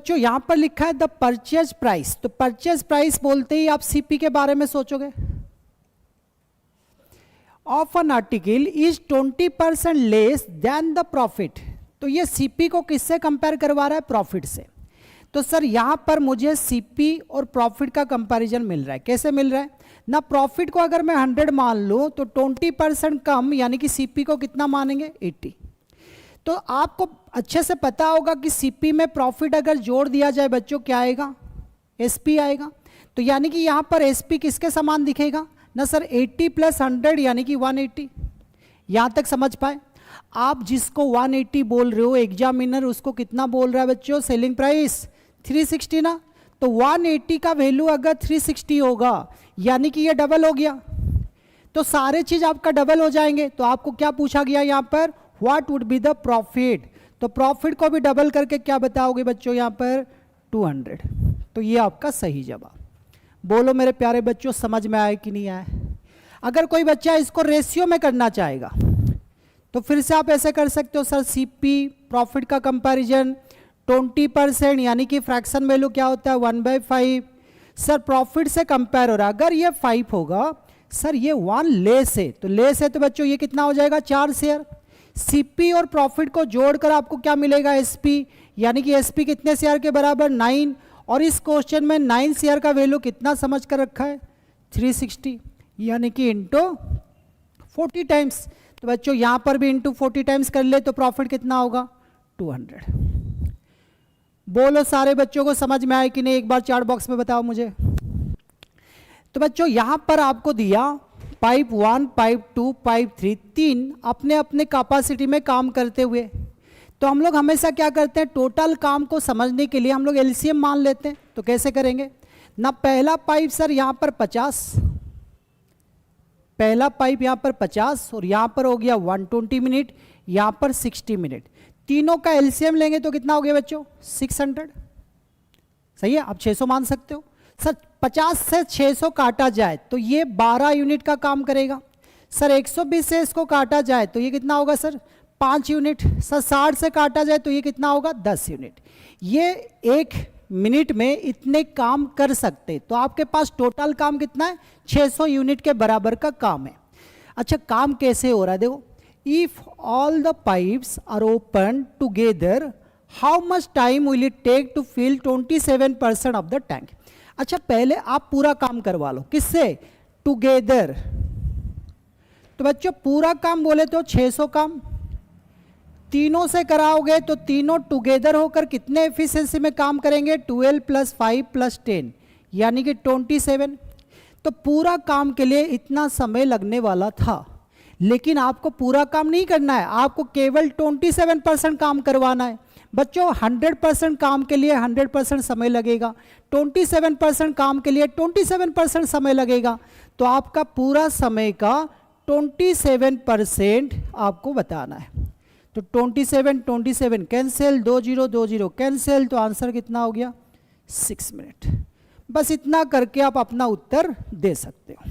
बच्चों यहां पर लिखा है द परचेज प्राइस, तो परचेज प्राइस बोलते ही आप सीपी के बारे में सोचोगे। Of an article is 20% less than the profit, तो ये सीपी को किससे कंपेयर करवा रहा है? प्रॉफिट से। तो सर यहां पर मुझे सीपी और प्रॉफिट का कंपैरिजन मिल रहा है। कैसे मिल रहा है ना? प्रॉफिट को अगर मैं 100 मान लूं तो 20% कम यानी कि सीपी को कितना मानेंगे? 80। तो आपको अच्छे से पता होगा कि सीपी में प्रॉफिट अगर जोड़ दिया जाए बच्चों क्या आएगा? एसपी आएगा। तो यानी कि यहां पर एसपी किसके समान दिखेगा ना सर? 80 + 100 यानी कि 180। यहां तक समझ पाए? आप जिसको 180 बोल रहे हो एग्जामिनर उसको कितना बोल रहा है बच्चों? सेलिंग प्राइस 360 ना। तो 180 का वैल्यू अगर 360 होगा यानी कि ये डबल हो गया। तो सारे चीज आपका डबल हो जाएंगे। तो आपको क्या पूछा गया यहां पर? What would be the profit. तो प्रॉफिट को भी डबल करके क्या बताओगे बच्चों यहां पर? 200। तो ये आपका सही जवाब। बोलो मेरे प्यारे बच्चों समझ में आए कि नहीं आए? अगर कोई बच्चा इसको रेशियो में करना चाहेगा तो फिर से आप ऐसे कर सकते हो सर, सीपी प्रॉफिट का कंपैरिजन 20% यानी कि फ्रैक्शन वैल्यू क्या होता है? 1/5। सर प्रॉफिट से कंपेयर हो रहा है, अगर ये 5 होगा सर ये 1 लेस है, तो लेस है तो बच्चों ये कितना हो जाएगा? 4 शेयर। सीपी और प्रॉफिट को जोड़कर आपको क्या मिलेगा? एसपी, यानी कि एसपी कितने शेयर के बराबर? 9। और इस क्वेश्चन में 9 शेयर का वैल्यू कितना समझ कर रखा है? 360 यानी कि इंटू 40 टाइम्स। तो बच्चों यहां पर भी इंटू 40 टाइम्स कर ले तो प्रॉफिट कितना होगा? 200। बोलो सारे बच्चों को समझ में आए कि नहीं? एक बार चार्ट बॉक्स में बताओ मुझे। तो बच्चों यहां पर आपको दिया पाइप 1, पाइप 2, पाइप 3, 3 अपने अपने कैपेसिटी में काम करते हुए। तो हम लोग हमेशा क्या करते हैं? टोटल काम को समझने के लिए हम लोग एलसीएम मान लेते हैं। तो कैसे करेंगे ना? पहला पाइप सर यहां पर 50, पहला पाइप यहां पर 50 और यहां पर हो गया 120 मिनट, यहां पर 60 मिनट। तीनों का एलसीएम लेंगे तो कितना हो गया बच्चों? 600। सही है, आप 600 मान सकते हो। सर 50 से 600 काटा जाए तो ये 12 यूनिट का काम करेगा। सर 120 से इसको काटा जाए तो ये कितना होगा सर? 5 यूनिट। सर 60 से काटा जाए तो ये कितना होगा? 10 यूनिट। ये 1 मिनट में इतने काम कर सकते। तो आपके पास टोटल काम कितना है? 600 यूनिट के बराबर का काम है। अच्छा काम कैसे हो रहा है देखो। If all the pipes are open together how much time will it take to fill 27% of the tank. अच्छा पहले आप पूरा काम करवा लो। किससे? टुगेदर। तो बच्चों पूरा काम बोले तो 600 काम, तीनों से कराओगे तो तीनों टुगेदर होकर कितने एफिशिएंसी में काम करेंगे? 12 + 5 + 10 यानी कि 27। तो पूरा काम के लिए इतना समय लगने वाला था, लेकिन आपको पूरा काम नहीं करना है, आपको केवल 27% काम करवाना है। बच्चों 100% काम के लिए 100% समय लगेगा, 27% काम के लिए 27% समय लगेगा। तो आपका पूरा समय का 27% आपको बताना है। तो 27 कैंसिल, 20 कैंसिल, तो आंसर कितना हो गया? 6 मिनट। बस इतना करके आप अपना उत्तर दे सकते हो।